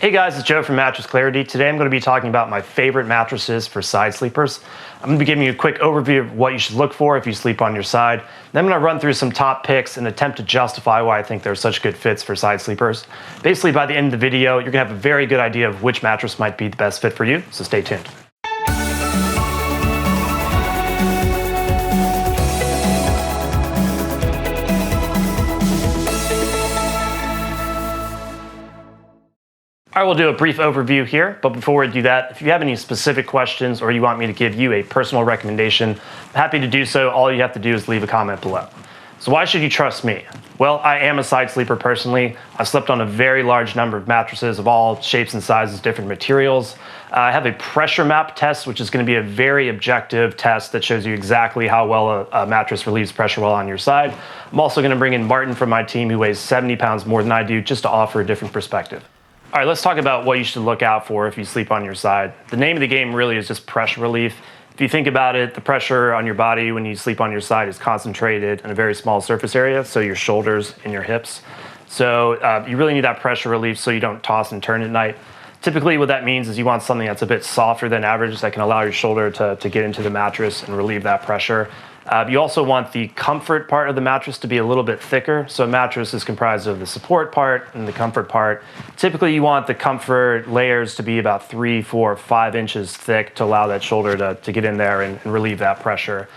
Hey guys, it's Joe from Mattress Clarity. Today I'm going to be talking about my favorite mattresses for side sleepers. I'm going to be giving you a quick overview of what you should look for if you sleep on your side. Then I'm going to run through some top picks and attempt to justify why I think they're such good fits for side sleepers. Basically, by the end of the video, you're going to have a very good idea of which mattress might be the best fit for you, so stay tuned. I will do a brief overview here, but before we do that, if you have any specific questions or you want me to give you a personal recommendation, I'm happy to do so. All you have to do is leave a comment below. So why should you trust me? Well, I am a side sleeper personally. I've slept on a very large number of mattresses of all shapes and sizes, different materials. I have a pressure map test, which is going to be a very objective test that shows you exactly how well a mattress relieves pressure while on your side. I'm also going to bring in Martin from my team, who weighs 70 pounds more than I do, just to offer a different perspective. All right, let's talk about what you should look out for if you sleep on your side. The name of the game really is just pressure relief. If you think about it, the pressure on your body when you sleep on your side is concentrated in a very small surface area, so your shoulders and your hips. So you really need that pressure relief so you don't toss and turn at night. Typically what that means is you want something that's a bit softer than average that can allow your shoulder to get into the mattress and relieve that pressure. You also want the comfort part of the mattress to be a little bit thicker. So a mattress is comprised of the support part and the comfort part. Typically you want the comfort layers to be about 3, 4, 5 inches thick to allow that shoulder to get in there and relieve that pressure.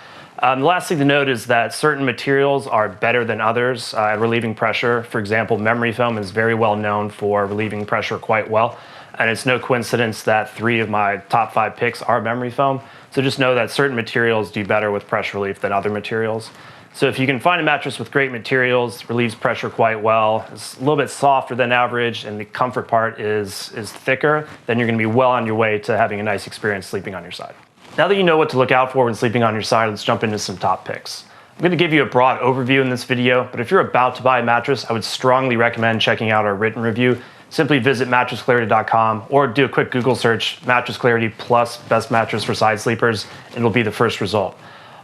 The last thing to note is that certain materials are better than others at relieving pressure. For example, memory foam is very well known for relieving pressure quite well. And it's no coincidence that 3 of my top 5 picks are memory foam. So just know that certain materials do better with pressure relief than other materials. So if you can find a mattress with great materials, relieves pressure quite well, it's a little bit softer than average, and the comfort part is thicker, then you're going to be well on your way to having a nice experience sleeping on your side. Now that you know what to look out for when sleeping on your side, let's jump into some top picks. I'm going to give you a broad overview in this video, but if you're about to buy a mattress, I would strongly recommend checking out our written review. Simply visit mattressclarity.com or do a quick Google search, Mattress Clarity plus best mattress for side sleepers, and it'll be the first result.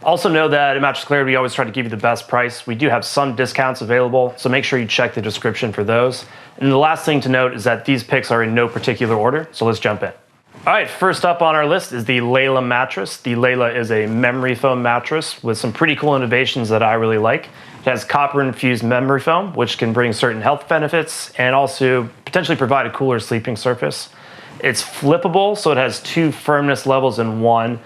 Also know that at Mattress Clarity, we always try to give you the best price. We do have some discounts available, so make sure you check the description for those. And the last thing to note is that these picks are in no particular order, so let's jump in. All right, first up on our list is the Layla mattress. The Layla is a memory foam mattress with some pretty cool innovations that I really like. It has copper-infused memory foam, which can bring certain health benefits and also potentially provide a cooler sleeping surface. It's flippable, so it has 2 firmness levels in one.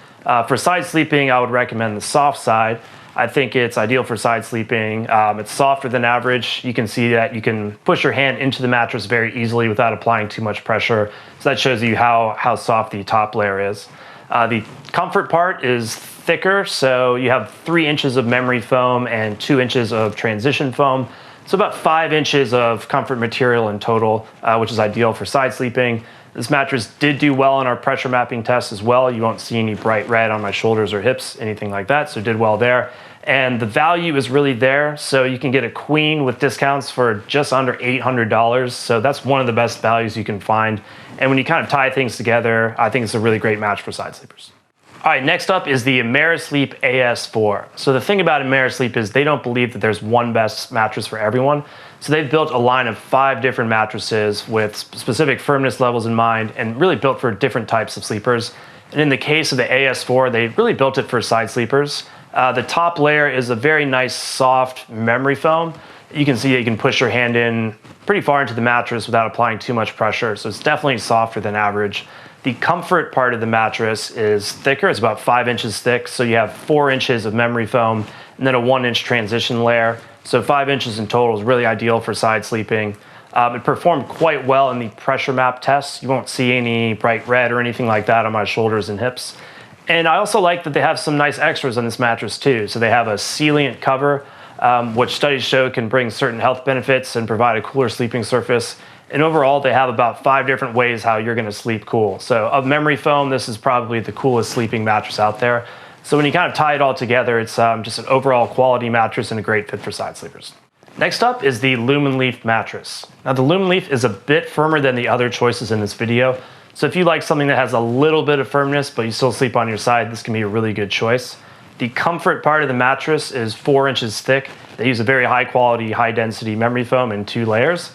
For side sleeping, I would recommend the soft side. I think it's ideal for side sleeping. It's softer than average. You can see that you can push your hand into the mattress very easily without applying too much pressure. So that shows you how soft the top layer is. The comfort part is thicker, so you have 3 inches of memory foam and 2 inches of transition foam. So about 5 inches of comfort material in total, which is ideal for side sleeping. This mattress did do well in our pressure mapping test as well. You won't see any bright red on my shoulders or hips, anything like that, so it did well there. And the value is really there, so you can get a queen with discounts for just under $800, so that's one of the best values you can find. And when you kind of tie things together, I think it's a really great match for side sleepers. All right, next up is the Amerisleep AS4. So the thing about Amerisleep is they don't believe that there's one best mattress for everyone. So they've built a line of 5 different mattresses with specific firmness levels in mind and really built for different types of sleepers. And in the case of the AS4, they really built it for side sleepers. The top layer is a very nice soft memory foam. You can see that you can push your hand in pretty far into the mattress without applying too much pressure. So it's definitely softer than average. The comfort part of the mattress is thicker. It's about 5 inches thick. So you have 4 inches of memory foam and then a 1-inch transition layer. So 5 inches in total is really ideal for side sleeping. It performed quite well in the pressure map test. You won't see any bright red or anything like that on my shoulders and hips. And I also like that they have some nice extras on this mattress too. So they have a sealant cover, which studies show can bring certain health benefits and provide a cooler sleeping surface. And overall, they have about 5 different ways how you're gonna sleep cool. So of memory foam, this is probably the coolest sleeping mattress out there. So when you kind of tie it all together, it's just an overall quality mattress and a great fit for side sleepers. Next up is the Loom Leaf Mattress. Now the Loom Leaf is a bit firmer than the other choices in this video. So if you like something that has a little bit of firmness, but you still sleep on your side, this can be a really good choice. The comfort part of the mattress is 4 inches thick. They use a very high quality, high density memory foam in 2 layers.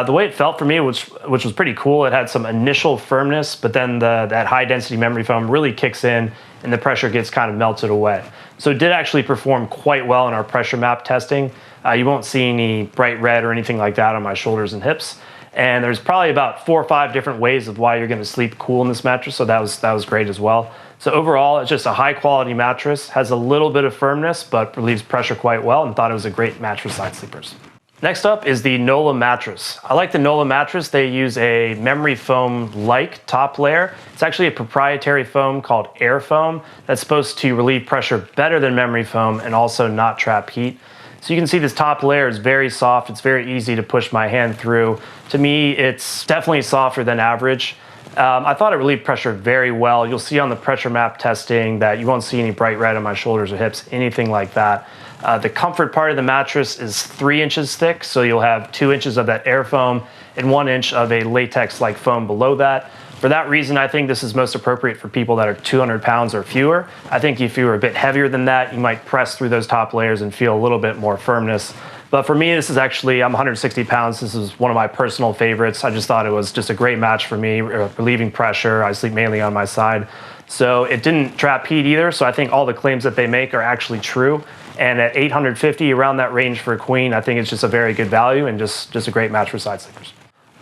The way it felt for me, which was pretty cool, it had some initial firmness, but then that high density memory foam really kicks in and the pressure gets kind of melted away. So it did actually perform quite well in our pressure map testing. You won't see any bright red or anything like that on my shoulders and hips. And there's probably about 4 or 5 different ways of why you're going to sleep cool in this mattress, so that was great as well. So overall, it's just a high quality mattress, has a little bit of firmness, but relieves pressure quite well, and thought it was a great match for side sleepers. Next up is the Nolah mattress. I like the Nolah mattress. They use a memory foam-like top layer. It's actually a proprietary foam called air foam that's supposed to relieve pressure better than memory foam and also not trap heat. So you can see this top layer is very soft. It's very easy to push my hand through. To me, it's definitely softer than average. I thought it relieved pressure very well. You'll see on the pressure map testing that you won't see any bright red on my shoulders or hips, anything like that. The comfort part of the mattress is 3 inches thick, so you'll have 2 inches of that air foam and 1 inch of a latex-like foam below that. For that reason, I think this is most appropriate for people that are 200 pounds or fewer. I think if you were a bit heavier than that, you might press through those top layers and feel a little bit more firmness. But for me, this is actually, I'm 160 pounds. This is one of my personal favorites. I just thought it was just a great match for me, relieving pressure. I sleep mainly on my side. So it didn't trap heat either. So I think all the claims that they make are actually true. And at $850, around that range for a queen, I think it's just a very good value and just a great match for side sleepers.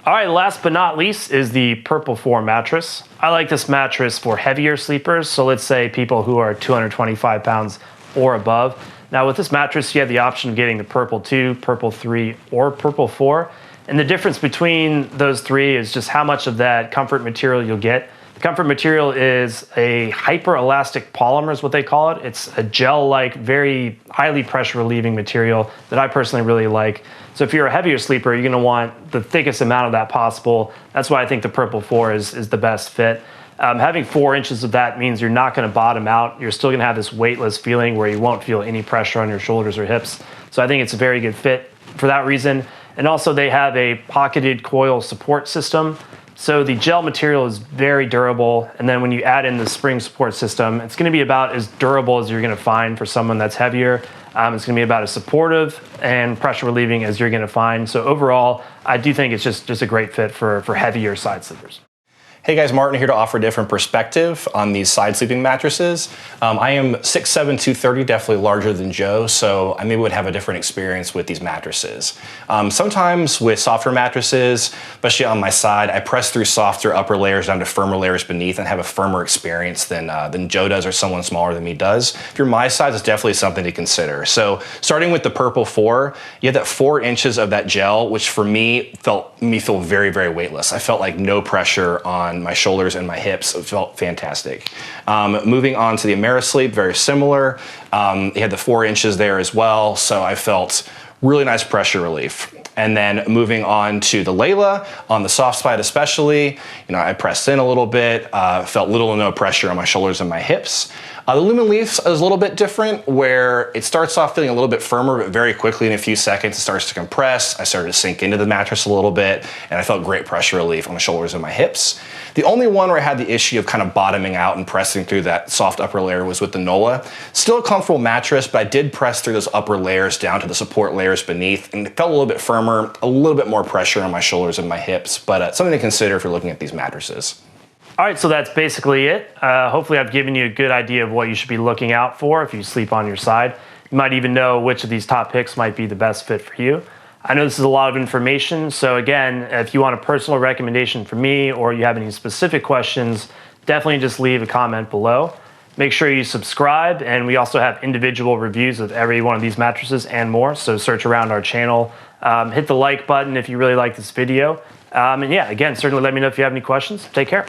All right, last but not least is the Purple 4 mattress. I like this mattress for heavier sleepers. So let's say people who are 225 pounds or above. Now with this mattress, you have the option of getting the Purple 2, Purple 3, or Purple 4. And the difference between those three is just how much of that comfort material you'll get. The comfort material is a hyper-elastic polymer is what they call it. It's a gel-like, very highly pressure relieving material that I personally really like. So if you're a heavier sleeper, you're gonna want the thickest amount of that possible. That's why I think the Purple 4 is the best fit. Having 4 inches of that means you're not gonna bottom out. You're still gonna have this weightless feeling where you won't feel any pressure on your shoulders or hips. So I think it's a very good fit for that reason. And also they have a pocketed coil support system. So the gel material is very durable, and then when you add in the spring support system, it's gonna be about as durable as you're gonna find for someone that's heavier. It's gonna be about as supportive and pressure relieving as you're gonna find. So overall, I do think it's just a great fit for heavier side sleepers. Hey guys, Martin here to offer a different perspective on these side sleeping mattresses. I am 6'7", 230, definitely larger than Joe, so I maybe would have a different experience with these mattresses. Sometimes with softer mattresses, especially on my side, I press through softer upper layers down to firmer layers beneath and have a firmer experience than Joe does or someone smaller than me does. If you're my size, it's definitely something to consider. So starting with the Purple 4, you have that 4 inches of that gel, which for me felt me feel very, very weightless. I felt like no pressure on my shoulders and my hips. It felt fantastic. Moving on to the Amerisleep, very similar. It had the 4 inches there as well, so I felt really nice pressure relief. And then moving on to the Layla, on the soft side especially, I pressed in a little bit, felt little to no pressure on my shoulders and my hips. The Loom Leaf is a little bit different, where it starts off feeling a little bit firmer, but very quickly in a few seconds it starts to compress. I started to sink into the mattress a little bit, and I felt great pressure relief on my shoulders and my hips. The only one where I had the issue of kind of bottoming out and pressing through that soft upper layer was with the Nolah. Still a comfortable mattress, but I did press through those upper layers down to the support layers beneath, and it felt a little bit firmer, a little bit more pressure on my shoulders and my hips, but something to consider if you're looking at these mattresses. All right, so that's basically it. Hopefully I've given you a good idea of what you should be looking out for if you sleep on your side. You might even know which of these top picks might be the best fit for you. I know this is a lot of information, so again, if you want a personal recommendation from me or you have any specific questions, definitely just leave a comment below. Make sure you subscribe, and we also have individual reviews of every one of these mattresses and more, so search around our channel. Hit the like button if you really like this video. And yeah, again, certainly let me know if you have any questions. Take care.